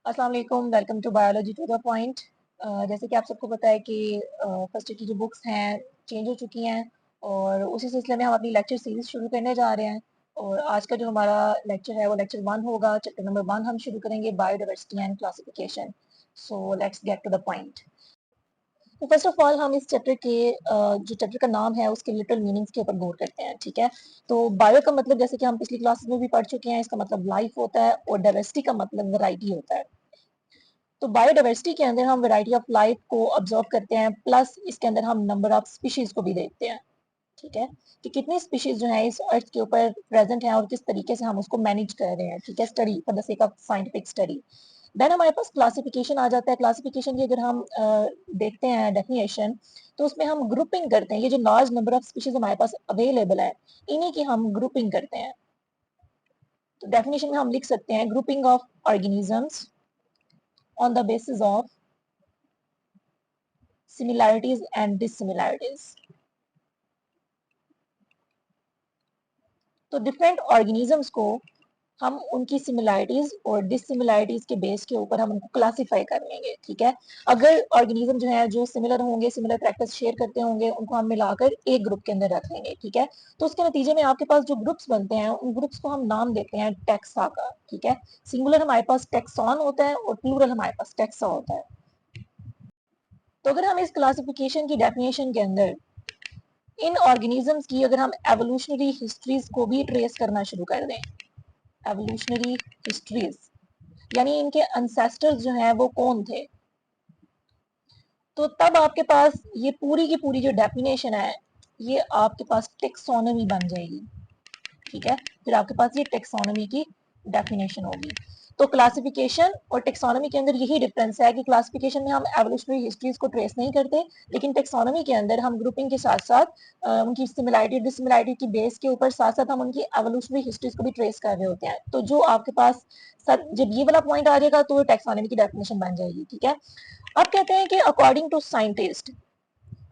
अस्सलाम वालेकुम, welcome to biology to the point. जैसे कि आप सबको पता है कि फर्स्ट ईयर की जो बुक्स हैं चेंज हो चुकी हैं और उसी सिलसिले में हम अपनी लेक्चर सीरीज शुरू करने जा रहे हैं। और आज का जो हमारा लेक्चर है वो लेक्चर 1 होगा। चैप्टर नंबर 1 हम शुरू करेंगे, biodiversity and classification. So let's get to the point. तो फर्स्ट ऑफ ऑल हम इस चैप्टर के जो चैप्टर का नाम है उसके लिटरल मीनिंग्स के ऊपर गौर करते हैं, ठीक है। तो बायो का मतलब, जैसे कि हम पिछली क्लासेस में भी पढ़ चुके हैं, इसका मतलब लाइफ होता है और डाइवर्सिटी का मतलब वैरायटी होता है। तो बायोडाइवर्सिटी के अंदर हम वैरायटी ऑफ लाइफ को ऑब्जर्व करते हैं, प्लस इसके अंदर हम नंबर ऑफ स्पीशीज को भी देखते हैं, ठीक है, कि कितनी स्पीशीज जो है इस अर्थ के ऊपर प्रेजेंट है और किस तरीके से हम उसको मैनेज कर रहे हैं, ठीक है, study for the sake of scientific study. Then हमारे पास क्लासिफिकेशन आ जाता है। क्लासिफिकेशन की अगर हम देखते हैं डेफिनेशन, तो उसमें हम ग्रुपिंग करते हैं। ये जो लार्ज नंबर ऑफ स्पीशीज हमारे पास अवेलेबल है, इन्हीं की हम ग्रुपिंग करते हैं। तो डेफिनेशन में हम लिख सकते हैं grouping of organisms on the basis of similarities and dissimilarities। तो डिफरेंट ऑर्गेनिजम्स को हम उनकी सिमिलैरिटीज और डिससिमिलैरिटीज के बेस के ऊपर हम उनको क्लासिफाई कर लेंगे, ठीक है। अगर ऑर्गेनिज्म जो है जो सिमिलर होंगे, सिमिलर प्रैक्टिस शेयर करते होंगे, उनको हम मिलाकर एक ग्रुप के अंदर रख लेंगे, ठीक है। तो उसके नतीजे में आपके पास जो ग्रुप्स बनते हैं उन ग्रुप्स को हम नाम देते हैं टेक्सा का, ठीक है। सिंगुलर हमारे पास टेक्सॉन होता है और प्लूरल हमारे पास टेक्सा होता है। तो अगर हम इस क्लासिफिकेशन की डेफिनेशन के अंदर इन ऑर्गेनिजम्स की अगर हम एवोल्यूशनरी हिस्ट्रीज को भी ट्रेस करना शुरू कर दें, एवोल्यूशनरी हिस्ट्रीज यानी इनके अनसेस्टर्स जो हैं वो कौन थे, तो तब आपके पास ये पूरी की पूरी जो डेफिनेशन है ये आपके पास टेक्सोनॉमी बन जाएगी, ठीक है। फिर आपके पास ये टेक्सोनॉमी की डेफिनेशन होगी। तो क्लासिफिकेशन और टेक्सोनॉमी के अंदर यही डिफरेंस है कि क्लासिफिकेशन में हम एवोल्यूशनरी हिस्ट्रीज को ट्रेस नहीं करते, लेकिन टेक्सोनॉमी के अंदर हम ग्रुपिंग के साथ साथ उनकी सिमिलैरिटी डिससिमिलैरिटी की बेस के ऊपर साथ साथ हम उनकी एवोल्यूशनरी हिस्ट्रीज को भी ट्रेस कर रहे होते हैं। तो जो आपके पास जब ये वाला पॉइंट आ जाएगा तो टेक्सोनॉमी की डेफिनेशन बन जाएगी, ठीक है। अब कहते हैं कि अकॉर्डिंग टू साइंटिस्ट,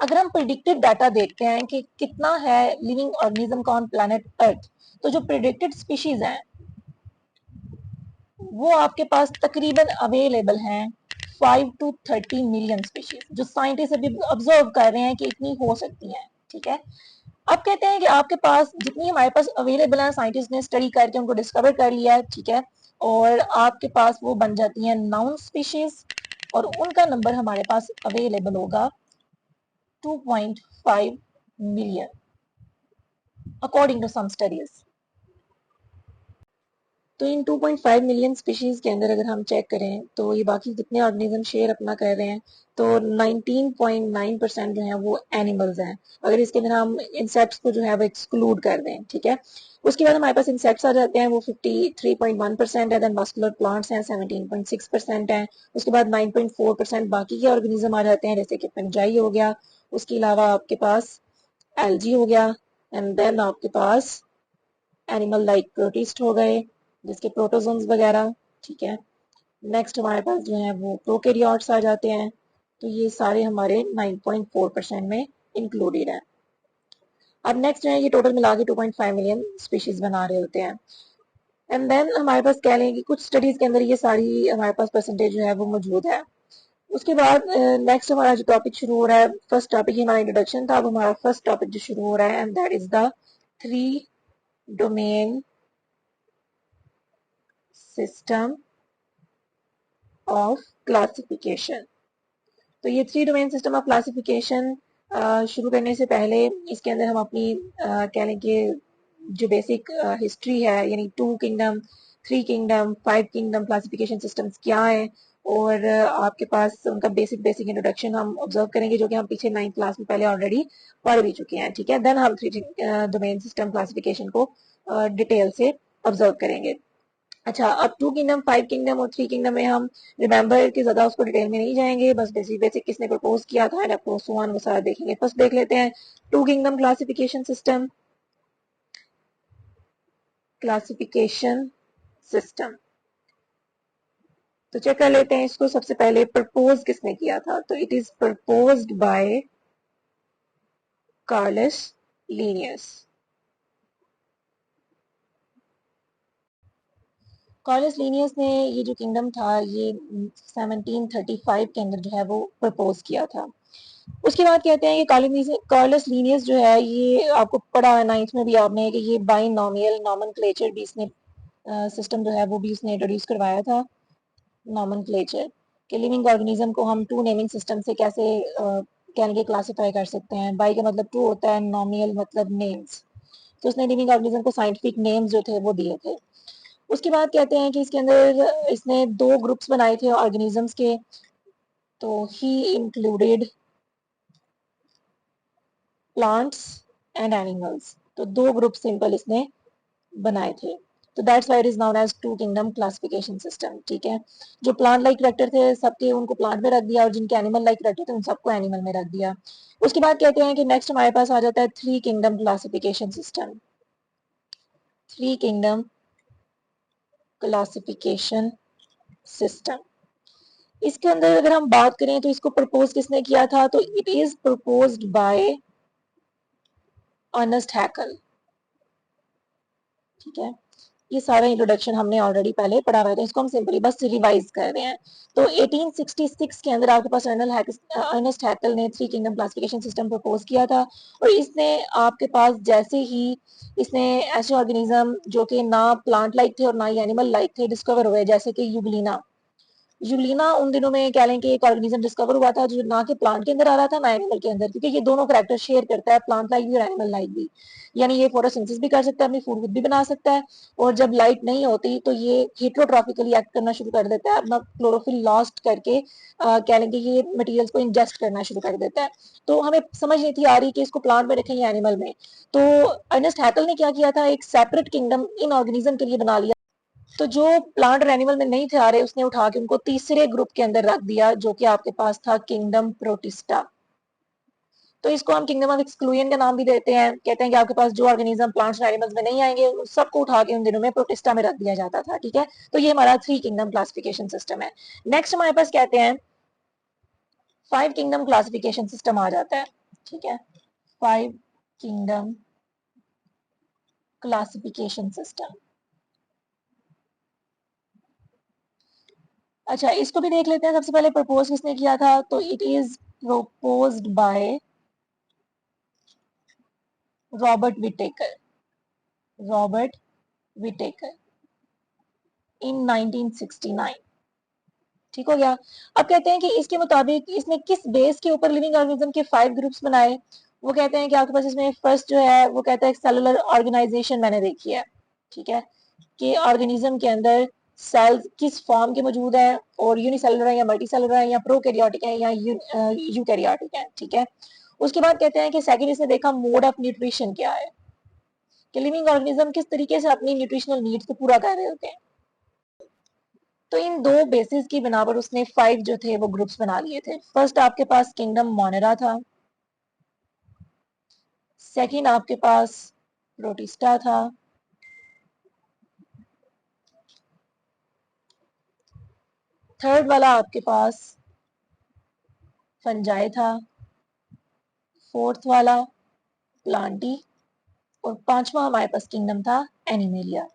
अगर हम प्रिडिक्टेड डाटा देखते हैं कि कितना है लिविंग ऑर्गेनिज्म का ऑन प्लैनेट अर्थ, तो जो प्रिडिक्टेड स्पीशीज हैं वो आपके पास तकरीबन अवेलेबल हैं 5 to 30 मिलियन स्पीशीज, जो साइंटिस्ट अभी ऑब्जर्व कर रहे हैं कि इतनी हो सकती हैं, ठीक है। अब कहते हैं कि आपके पास जितनी हमारे पास अवेलेबल है, साइंटिस्ट ने स्टडी करके उनको डिस्कवर कर लिया है, ठीक है, और आपके पास वो बन जाती हैं नाउन स्पीशीज और उनका नंबर हमारे पास अवेलेबल होगा 2.5 million according to some studies. तो इन 2.5 मिलियन स्पीशीज के अंदर अगर हम चेक करें तो ये बाकी जितने ऑर्गेनिज्म शेयर अपना कर रहे हैं, तो 19.9% जो है वो एनिमल्स हैं, अगर इसके अंदर हम इंसेक्ट्स को जो है वो एक्सक्लूड कर दें, ठीक है। उसके बाद हमारे पास इंसेक्ट्स आ जाते हैं, वो 53.1% है। देन मस्कुलर प्लांट्स हैं 17.6% है। उसके बाद 9.4% बाकी के ऑर्गेनिज्म आ जाते हैं, जैसे कि फंजाई हो गया, उसके अलावा आपके पास एल्जी हो गया, एंड देन आपके पास एनिमल लाइक प्रोटिस्ट हो गए, जिसके प्रोटोजोन्स वगैरह, ठीक है। नेक्स्ट हमारे पास जो है वो प्रोकैरियोट्स आ जाते हैं। तो ये सारे हमारे 9.4% में इंक्लूडेड है। अब नेक्स्ट जो है ये टोटल मिला के 2.5 मिलियन स्पीशीज बना रहे होते हैं। एंड देन हमारे पास कह लें कि कुछ स्टडीज के अंदर ये सारी हमारे पास परसेंटेज जो है वो मौजूद है। उसके बाद नेक्स्ट हमारा जो टॉपिक शुरू हो रहा है, फर्स्ट टॉपिक ही हमारा इंट्रोडक्शन था, अब हमारा फर्स्ट टॉपिक जो शुरू हो रहा है, and that is the 3 domain system of classification. तो ये 3 डोमेन सिस्टम ऑफ क्लासिफिकेशन शुरू करने से पहले इसके अंदर हम अपनी कह लें कि जो बेसिक हिस्ट्री है, यानी 2 kingdom, 3 kingdom, 5 kingdom classification systems क्या है, और आपके पास उनका बेसिक बेसिक इंट्रोडक्शन हम ऑब्जर्व करेंगे, जो कि हम पीछे 9th क्लास में पहले ऑलरेडी पढ़ भी चुके हैं, ठीक है। देन हम 3 डोमेन सिस्टम क्लासिफिकेशन को डिटेल से ऑब्जर्व करेंगे। अच्छा, अब 2 किंगडम, 5 किंगडम और 3 किंगडम में हम रिमेंबर कि ज्यादा उसको डिटेल में नहीं जाएंगे, बस बेसिक बेसिक किसने प्रपोज किया था, वो सारा देखेंगे। फर्स्ट देख लेते हैं 2 kingdom classification system. Classification system तो चेक कर लेते हैं इसको। सबसे पहले प्रपोज किसने किया था, तो it is proposed by Carolus Linnaeus. Carolus Linnaeus ने ये जो किंगडम था ये 1735 के अंदर जो है वो प्रपोज किया था। उसके बाद कहते हैं कि कार्लस लीनियस जो है ये आपको पढ़ा है 9th में भी आपने कि ये बाइनोमियल नॉमेनक्लेचर भी इसने सिस्टम जो है वो भी इसने इंट्रोड्यूस करवाया था। नॉमेनक्लेचर कि लिविंग ऑर्गेनिज्म को हम टू नेमिंग सिस्टम से कैसे कहेंगे क्लासिफाई कर सकते हैं। बाई का मतलब टू होता है, नॉमियल मतलब नेम्स। तो उसने लिविंग ऑर्गेनिज्म को साइंटिफिक नेम्स जो थे वो दिए थे। उसके बाद कहते हैं कि इसके अंदर इसने दो ग्रुप्स बनाए थे ऑर्गेनिजम्स के। तो he included plants and animals. तो दो ग्रुप सिंपल इसने बनाए थे। तो that's why it is known as two kingdom classification system. ठीक है, जो प्लांट लाइक कैरेक्टर थे सबके उनको प्लांट में रख दिया और जिनके एनिमल लाइक कैरेक्टर थे उन सबको एनिमल में रख दिया। उसके बाद कहते हैं कि नेक्स्ट हमारे पास आ जाता है three kingdom classification system. Three kingdom classification system, इसके अंदर अगर हम बात करें तो इसको प्रपोज किसने किया था? तो it is proposed by Ernst Haeckel. ठीक है, ये सारा इंट्रोडक्शन हमने ऑलरेडी पहले पढ़ा हुआ था, इसको हम सिंपली बस रिवाइज कर रहे हैं। तो 1866 के अंदर आपके पास अर्नेस्ट हैकल ने three kingdom classification system propose किया था। और इसने आपके पास जैसे ही इसने ऐसे ऑर्गेनिज्म जो कि ना प्लांट लाइक थे और ना ही एनिमल लाइक थे डिस्कवर हुए, जैसे कि यूग्लिना। यूग्लिना उन दिनों में कह लें कि एक ऑर्गेनिज्म डिस्कवर हुआ था जो ना कि प्लांट के अंदर आ रहा था ना एनिमल के अंदर, क्योंकि ये दोनों कैरेक्टर शेयर करता है, प्लांट लाइक भी और एनिमल लाइक भी। यानी ये फोटोसिंथेसिस भी कर सकता है, अपनी फूड खुद भी बना सकता है। और जब लाइट नहीं होती तो ये हेट्रोट्रॉफिकली एक्ट करना शुरू कर देता है, अपना क्लोरोफिल लॉस्ट करके कह लें कि ये मटेरियल्स को इंजेस्ट करना शुरू कर देता है। तो हमें समझ नहीं थी आ रही कि इसको प्लांट में रखें या एनिमल में। तो अर्नेस्ट हैकल ने क्या किया था, एक सेपरेट किंगडम इन ऑर्गेनिज्म के लिए बना लिया। तो जो प्लांट और एनिमल में नहीं थे आ रहे उसने उठा के उनको तीसरे ग्रुप के अंदर रख दिया, जो कि आपके पास था किंगडम प्रोटिस्टा। तो इसको हम किंगडम ऑफ एक्सक्लूजन का नाम भी देते हैं। कहते हैं कि आपके पास जो ऑर्गेनिज्म प्लांट्स और एनिमल्स में नहीं आएंगे सबको उठा के उन दिनों में प्रोटिस्टा में रख दिया जाता था। ठीक है, तो ये हमारा थ्री किंगडम क्लासिफिकेशन सिस्टम है। नेक्स्ट हमारे पास कहते हैं फाइव किंगडम क्लासिफिकेशन सिस्टम आ जाता है। ठीक है, फाइव किंगडम क्लासिफिकेशन सिस्टम। अच्छा, इसको भी देख लेते हैं। सबसे पहले प्रपोज किसने किया था? तो it is proposed by Robert Whittaker. Robert Whittaker in 1969। ठीक हो गया। अब कहते हैं कि इसके मुताबिक इसने किस बेस के ऊपर लिविंग ऑर्गेनिज्म के 5 ग्रुप्स बनाए। वो कहते हैं कि आपके पास इसमें फर्स्ट जो है वो कहता है सेलुलर ऑर्गेनाइजेशन मैंने देखी है। ठीक है, कि ऑर्गेनिज्म के अंदर सेल्स किस फॉर्म के मौजूद है और यूनिसेलुलर है या मल्टीसेलुलर है या प्रोकैरियोटिक है या यूकैरियोटिक है। ठीक है, उसके बाद कहते हैं कि सेकंड इसने देखा मोड ऑफ न्यूट्रिशन क्या है, कि लिविंग ऑर्गेनिज्म किस तरीके से अपनी न्यूट्रिशनल नीड्स को पूरा कर रहे होते हैं। तो इन दो बेसिस की बिना पर उसने 5 जो थे वो ग्रुप्स बना लिए थे। फर्स्ट आपके पास किंगडम मोनेरा था, सेकंड आपके पास प्रोटिस्टा था, थर्ड वाला आपके पास फंजाई था, फोर्थ वाला प्लांटी, और पांचवा हमारे पास किंगडम था एनिमेलिया।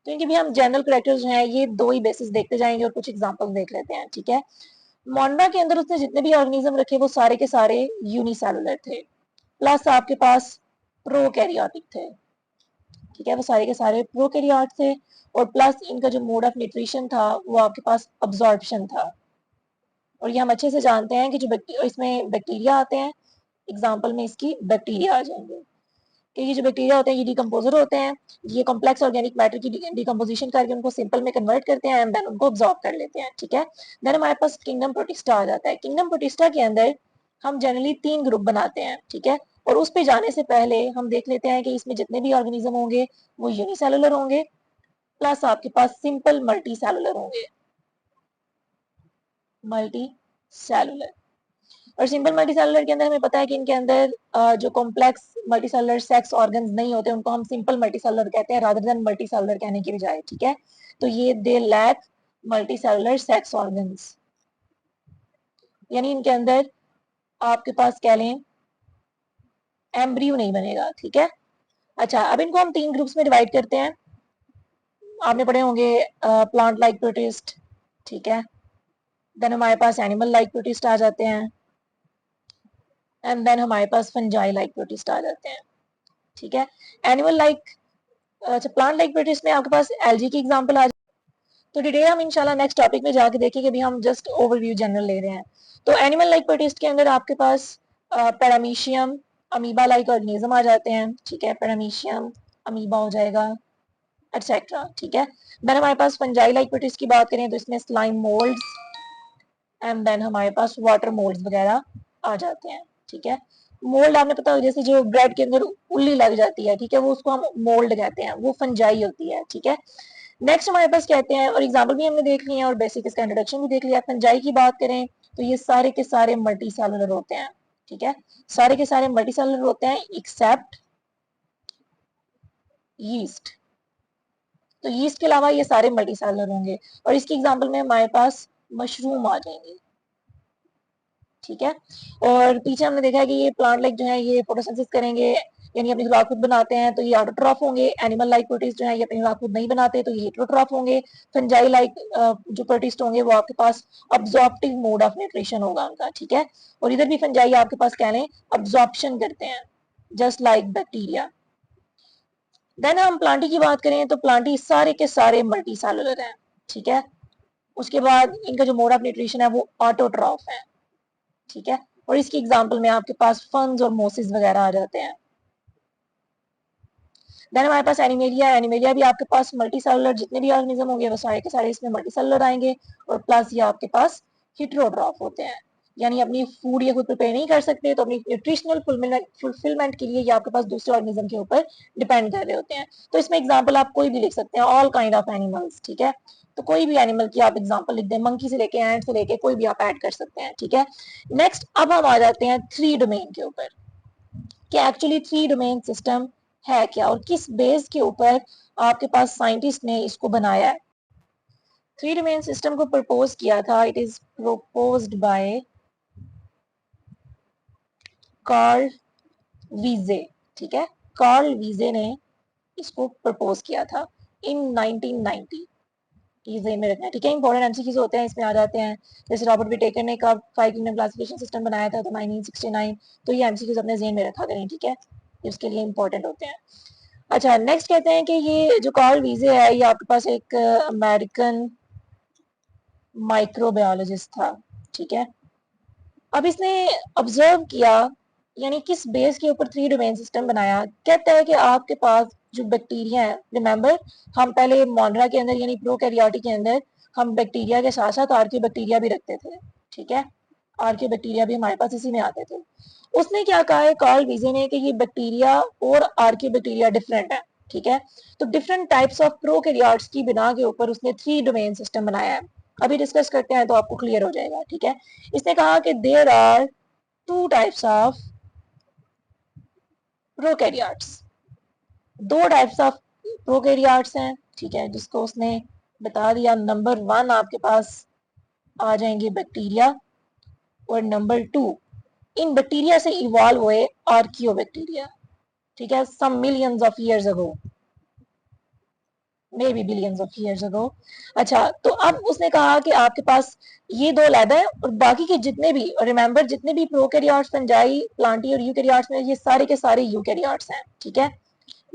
तो इनके भी हम जनरल कैरेक्टर्स जो हैं ये दो ही बेसिस देखते जाएंगे और कुछ एग्जांपल्स देख लेते हैं। ठीक है, मोंडा के अंदर उसने जितने भी ऑर्गेनिज्म रखे वो सारे के सारे यूनिसेलुलर थे, प्लस आपके पास प्रोकैरियोटिक थे। ठीक है, वो सारे के सारे प्रोकैरियोट थे, और प्लस इनका जो मोड ऑफ न्यूट्रिशन था वो आपके पास अब्जॉर्प्शन था। और ये हम अच्छे से जानते हैं कि जो इसमें बैक्टीरिया आते हैं, एग्जाम्पल में इसकी बैक्टीरिया आ जाएंगे कि ये जो बैक्टीरिया होते हैं ये डिकम्पोजर होते हैं। ये कॉम्प्लेक्स ऑर्गेनिक मैटर की डिकम्पोजिशन करके उनको सिंपल में कन्वर्ट करते हैं एंड देन उनको ऑब्जॉर्ब कर लेते हैं। ठीक है, देन हमारे पास किंगडम प्रोटिस्टा आ जाता है। किंगडम प्रोटिस्टा के अंदर हम जनरली 3 ग्रुप बनाते हैं। ठीक है, और उस पे जाने से पहले हम देख लेते हैं कि इसमें जितने भी ऑर्गेनिज्म होंगे वो यूनिसेलुलर होंगे, प्लस आपके पास सिंपल मल्टी सेलुलर होंगे। मल्टी सेलुलर और सिंपल मल्टीसेलुलर के अंदर हमें पता है कि इनके अंदर जो कॉम्प्लेक्स मल्टीसेलुलर सेक्स ऑर्गन्स नहीं होते उनको हम सिंपल मल्टीसेलुलर कहते हैं रादर देन मल्टीसेलुलर कहने की बजाय। ठीक है, तो ये they lack multicellular sex organs, यानी इनके अंदर आपके पास कह लें एम्ब्रियो नहीं बनेगा। ठीक है, अच्छा अब इनको हम 3 ग्रुप्स में डिवाइड करते हैं। आपने पढ़े होंगे प्लांट लाइक प्रोटिस्ट, ठीक है। देन हमारे पास एनिमल लाइक प्रोटिस्ट आ जाते हैं, एंड देन हमारे पास फंजाई लाइक प्रोटिस्ट आ जाते हैं, ठीक है। एनिमल लाइक, अच्छा प्लांट लाइक प्रोटिस्ट में आपके पास एलजी की एग्जांपल आ जाती। तो टुडे हम इंशाल्लाह नेक्स्ट टॉपिक में जाके देखेंगे, अभी हम जस्ट ओवरव्यू जनरल ले रहे हैं। तो एनिमल लाइक प्रोटिस्ट के अंदर आपके पास पैरामीशियम, अमीबा लाइक ऑर्गेनिज्म आ जाते हैं, ठीक है। पैरामीशियम, अमीबा हो जाएगा, एटसेट्रा, ठीक है। देन हमारे पास फंजाई लाइक प्रोटिस्ट की बात करें तो इसमें स्लाइम मोल्ड्स, एंड देन हमारे पास वाटर मोल्ड्स वगैरह आ जाते हैं, ठीक है। मोल्ड आपने पता हो, जैसे जो ब्रेड के अंदर उल्ली लग जाती है, ठीक है, वो उसको हम मोल्ड कहते हैं, वो फंजाई होती है, ठीक है। नेक्स्ट हमारे पास कहते हैं, और एग्जाम्पल भी हमने देख लिया और बेसिक इसका इंट्रोडक्शन भी देख लिया। फंजाई की बात करें तो ये सारे के सारे मल्टी सेलुलर होते हैं, ठीक है। सारे के सारे मल्टी सेलुलर होते हैं एक्सेप्ट यीस्ट। तो यीस्ट के अलावा ये सारे मल्टी सेलुलर होंगे, और इसकी एग्जाम्पल में हमारे पास मशरूम आ जाएंगे, ठीक है। और पीछे हमने देखा है कि ये प्लांट लाइक जो है ये फोटोसिंथेसिस करेंगे, यानी अपनी खुराक खुद बनाते हैं, तो ये ऑटोट्रॉफ होंगे। एनिमल लाइक प्रोटिस्ट जो है ये अपनी खुराक खुद नहीं बनाते, तो ये हेटेरोट्रॉफ होंगे। फंजाई लाइक जो प्रोटिस्ट होंगे वो आपके पास अब्जॉर्प्टिव मोड ऑफ न्यूट्रिशन होगा उनका, ठीक है। और इधर भी फंजाई आपके पास कह लें अब्जॉर्प्शन करते हैं, जस्ट लाइक बैक्टीरिया। देन हम प्लांटी की बात करें तो प्लांटी सारे के सारे मल्टी सेलुलर हैं, ठीक है। उसके बाद इनका जो मोड ऑफ न्यूट्रिशन है वो ऑटोट्रॉफ है, ठीक है। और इसकी एग्जांपल में आपके पास फंस और मोसिस वगैरह आ जाते हैं। देन हमारे पास एनिमेलिया, एनिमेलिया भी आपके पास मल्टी सेलुलर जितने भी ऑर्गेनिज्म होंगे वो सारे के सारे इसमें मल्टी सेलुलर आएंगे, और प्लस ये आपके पास हेटेरोट्रॉफ होते हैं, यानी अपनी फूड ये खुद प्रिपेयर नहीं कर सकते, तो अपनी न्यूट्रिशनल फुलफिलमेंट के लिए ये आपके पास दूसरे ऑर्गेनिज्म के ऊपर डिपेंड कर रहे होते हैं। तो इसमें एग्जांपल आप कोई भी लिख सकते हैं, ऑल काइंड ऑफ एनिमल्स, ठीक है। तो कोई भी एनिमल की आप एग्जांपल लिख दें, मंकी से लेके एंट से लेके कोई भी आप ऐड कर सकते हैं, ठीक है। नेक्स्ट अब हम आ जाते हैं थ्री डोमेन के ऊपर, कि एक्चुअली थ्री डोमेन सिस्टम है क्या, और किस बेस के ऊपर आपके पास साइंटिस्ट ने इसको बनाया है। थ्री डोमेन सिस्टम को प्रपोज किया था, it is proposed by Carl Woese, ठीक है। कार्ल वीजे ने इसको प्रपोज किया था इन 1990। ये ज़हन में रखना है, ठीक है। इंपॉर्टेंट एमसीक्यूज होते हैं इसमें आ जाते हैं, जैसे रॉबर्ट विटेकर ने कब फाइव किंगडम क्लासिफिकेशन सिस्टम बनाया था, तो 1969। तो ये एमसीक्यूज अपने ज़हन में रखा करें, ठीक है, ये उसके लिए इंपॉर्टेंट होते हैं। अच्छा नेक्स्ट कहते हैं कि ये जो कार्ल वीजे है ये आपके पास एक अमेरिकन माइक्रोबायोलॉजिस्ट था, ठीक है। अब इसने ऑब्जर्व किया, यानी किस बेस के ऊपर थ्री डोमेन सिस्टम बनाया, कहता है कि आपके पास जो बैक्टीरिया है, रिमेंबर हम पहले मोनरा के अंदर यानी प्रोकैरियोटिक के अंदर हम बैक्टीरिया के साथ साथ आर्कियो बैक्टीरिया भी रखते थे, ठीक है। आर्कियो बैक्टीरिया भी हमारे पास इसी में आते थे। उसने क्या कहा है कार्ल वीजे ने कि ये बैक्टीरिया और आर्कियो बैक्टीरिया डिफरेंट है, ठीक है। तो डिफरेंट टाइप्स ऑफ प्रोकैरियोट्स की बिना के ऊपर उसने थ्री डोमेन सिस्टम बनाया है। अभी डिस्कस करते हैं तो आपको क्लियर हो जाएगा, ठीक है। इसने कहा कि there are two types of prokaryotes, दो टाइप्स ऑफ प्रोकैरियोट्स हैं, ठीक है, जिसको उसने बता दिया। नंबर वन आपके पास आ जाएंगे बैक्टीरिया, और नंबर टू इन बैक्टीरिया से इवॉल्व हुए आर्कियो बैक्टीरिया, ठीक है, some millions of years ago, maybe billions of years ago. अच्छा तो अब उसने कहा कि आपके पास ये दो अलग है, और बाकी के जितने भी, रिमेंबर जितने भी प्रोकैरियोट्स, फंजाई, प्लांटी और यूकैरियोट्स में ये सारे के सारे यूकैरियोट्स हैं, ठीक है।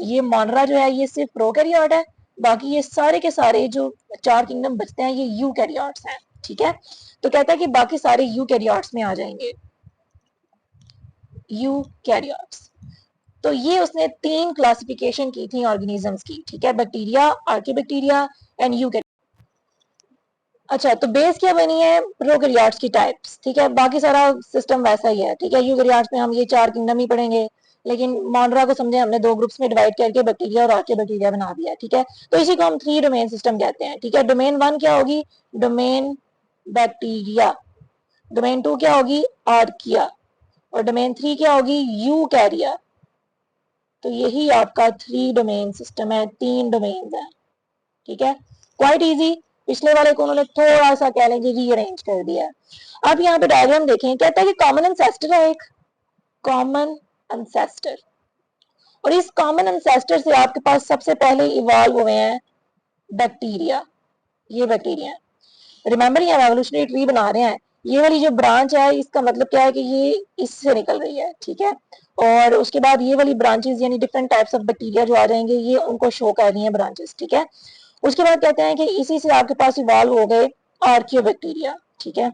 ये मोनरा जो है ये सिर्फ प्रोकैरियोट है, बाकी ये सारे के सारे जो चार किंगडम बचते हैं ये यूकैरियोट्स हैं, ठीक है। तो कहता है कि बाकी सारे यूकैरियोट्स में आ जाएंगे, यूकैरियोट्स। तो ये उसने तीन क्लासिफिकेशन की थी ऑर्गेनिजम्स की, ठीक है, बैक्टीरिया, आर्कियोबैक्टीरिया एंड यूकैरियोट्स। अच्छा तो बेस क्या बनी है, प्रोकैरियोट्स की टाइप्स, ठीक है, बाकी सारा सिस्टम वैसा ही है, ठीक है। यूकैरियोट्स में हम ये चार किंगडम ही पढ़ेंगे, लेकिन मोनरा को समझे हमने दो ग्रुप्स में डिवाइड करके बैक्टीरिया और आर्कियोबैक्टीरिया बना दिया, ठीक है। तो इसी को हम थ्री डोमेन सिस्टम कहते हैं, ठीक है। डोमेन वन क्या होगी, डोमेन बैक्टीरिया। डोमेन टू क्या होगी, आर्किया। और डोमेन थ्री क्या होगी, यूकैरिया। तो यही आपका थ्री डोमेन सिस्टम है, तीन डोमेन है, ठीक है। क्वाइट इजी, पिछले वाले को उन्होंने थोड़ा सा कह लेंगे रीअरेंज कर दिया। अब यहाँ पे डायग्राम देखें, कहता है कि कॉमन एंसेस्टर है एक, कॉमन एंसेस्टर, और इस कॉमन एंसेस्टर से आपके पास सबसे पहले इवॉल्व हुए हैं बैक्टीरिया, ये बैक्टीरिया है। रिमेंबर ये हम एवोल्यूशनरी ट्री बना रहे हैं, ये वाली जो ब्रांच है इसका मतलब क्या है कि ये इससे निकल रही है, ठीक है। और उसके बाद ये वाली ब्रांचेस यानी डिफरेंट टाइप्स ऑफ बैक्टीरिया जो आ जाएंगे ये उनको शो कर रही है ब्रांचेस, ठीक है। उसके बाद कहते हैं कि इसी से आपके पास इवॉल्व हो गए आर्कियो बैक्टीरिया, ठीक है।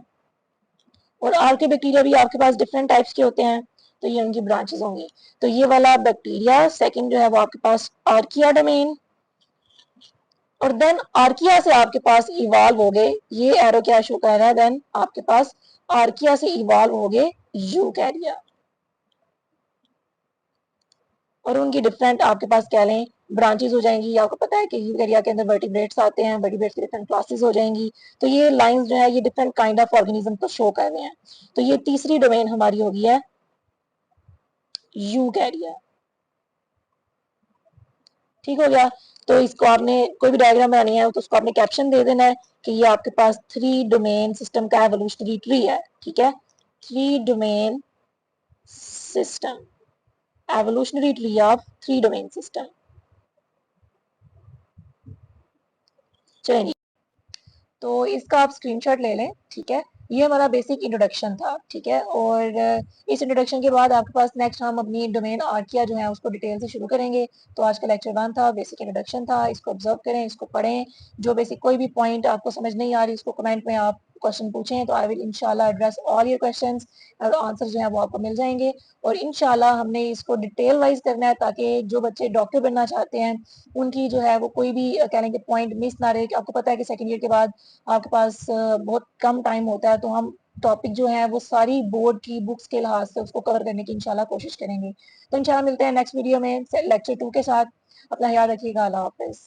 और आर्कियो बैक्टीरिया भी आपके पास डिफरेंट टाइप्स के होते हैं, तो ये उनकी ब्रांचेस होंगी। तो ये वाला बैक्टीरिया सेकंड जो है वो आपके पास आर्किया डोमेन, और देन आर्किया से आपके पास इवॉल्व हो गए, ये एरो क्या शो कर रहा है, देन आपके पास आर्किया से इवॉल्व हो गए यूकैरिया, और उनकी डिफरेंट आपके पास कह लें ब्रांचेस हो जाएंगी। आपको पता है कि यूकैरिया के अंदर वर्टिब्रेट्स आते हैं, वर्टिब्रेट्स की डिफरेंट क्लासेस हो जाएंगी। तो ये लाइंस जो है ये डिफरेंट काइंड ऑफ ऑर्गेनिज्म को शो कर रहे हैं। तो ये तीसरी डोमेन हमारी होगी है यूकैरिया, ठीक हो गया। तो इसको आपने कोई भी डायग्राम बनानी है तो उसको आपने कैप्शन दे देना है कि ये आपके पास 3 डोमेन सिस्टम का एवोल्यूशनरी ट्री है, ठीक है। 3 domain system, evolutionary tree of 3 domain system. चलिए तो इसका आप स्क्रीनशॉट ले लें, ठीक है। ये हमारा बेसिक इंट्रोडक्शन था, ठीक है। और इस इंट्रोडक्शन के बाद आपके पास नेक्स्ट हम अपनी डोमेन आर्किया जो है उसको डिटेल से शुरू करेंगे। तो आज का लेक्चर 1 था, बेसिक इंट्रोडक्शन था, इसको ऑब्जर्व करें, इसको पढ़ें। जो बेसिक कोई भी पॉइंट आपको समझ नहीं आ रही उसको कमेंट में आप क्वेश्चन पूछें, तो आई विल इंशाल्लाह एड्रेस ऑल योर क्वेश्चंस, और आंसर जो है वो आपको मिल जाएंगे। और इंशाल्लाह हमने इसको डिटेल वाइज करना है ताकि जो बच्चे डॉक्टर बनना चाहते हैं उनकी जो है वो कोई भी कह लेंगे पॉइंट मिस ना रहे। आपको पता है कि सेकेंड ईयर के बाद आपके पास बहुत कम टाइम होता है, तो हम टॉपिक जो है वो सारी बोर्ड की बुक्स के लिहाज से उसको कवर करने की इंशाल्लाह कोशिश करेंगे। तो इंशाल्लाह मिलते हैं नेक्स्ट वीडियो में लेक्चर 2 के साथ। अपना ख्याल रखिएगा, अल्लाह हाफिज।